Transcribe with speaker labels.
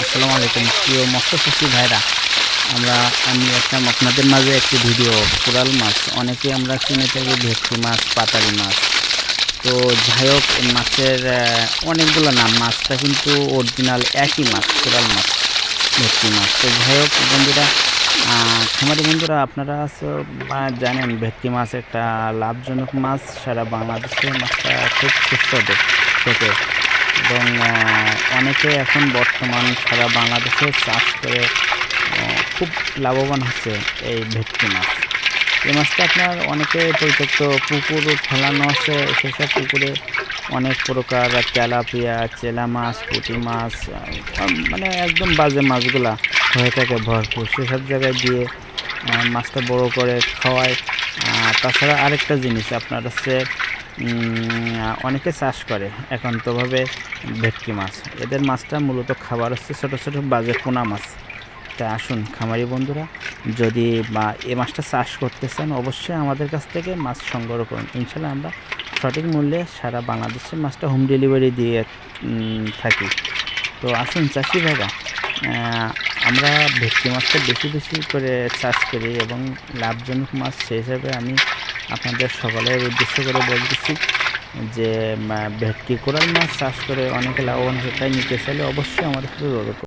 Speaker 1: আসসালামু আলাইকুম প্রিয় মৎস্যচাষী ভাইরা। আমি আপনাদের মাঝে একটি ভিডিও কোরাল মাছ, অনেকে আমরা চিনে থাকি ভেটকি মাছ, পাতারি মাছ। তো যাই হোক, মাছের অনেকগুলো নাম, মাছটা কিন্তু অরিজিনাল একই মাছ, কোরাল মাছ, ভেটকি মাছ। তো যাই হোক বন্ধুরা, খামারি বন্ধুরা, আপনারা জানেন ভেটকি মাছ একটা লাভজনক মাছ। সারা বাংলাদেশে মাছটা খুব সুস্বাদু খেতে, এবং অনেকে এখন বর্তমান সারা বাংলাদেশে চাষ করে খুব লাভবান হচ্ছে এই ভেটকি মাছ। এই মাছটা আপনার অনেকে পরিত্যক্ত পুকুর ফেলানো আছে, সেসব পুকুরে অনেক প্রকার তেলাপিয়া, চেলা মাছ, পুঁটি মাছ, মানে একদম বাজে মাছগুলা হয়ে থাকে ভরপুর। সেসব জায়গায় দিয়ে মাছটা বড় করে খাওয়ায়। তাছাড়া আরেকটা জিনিস আপনার হচ্ছে, অনেকে চাষ করে একান্তভাবে ভেটকি মাছ। এদের মাছটা মূলত খাবার হচ্ছে ছোটো ছোটো বাজে পোনা মাছ। তাই আসুন খামারি বন্ধুরা, যদি এই মাছটা চাষ করতে চান, অবশ্যই আমাদের কাছ থেকে মাছ সংগ্রহ করুন। ইনশাল্লাহ আমরা সঠিক মূল্যে সারা বাংলাদেশে মাছটা হোম ডেলিভারি দিয়ে থাকি। তো আসুন চাষি ভাইরা, আমরা ভেটকি মাছটা বেশি বেশি করে চাষ করি এবং লাভজনক মাছ, সেই হিসাবে আমি আপনাদের সকলের উদ্দেশ্য করে বলতেছি যে ভেটকি কোরাল মাছ চাষ করে অনেকে লাভবান হচ্ছে। তাই নিতে চাইলে অবশ্যই আমাদের সাথে যোগাযোগ করুন।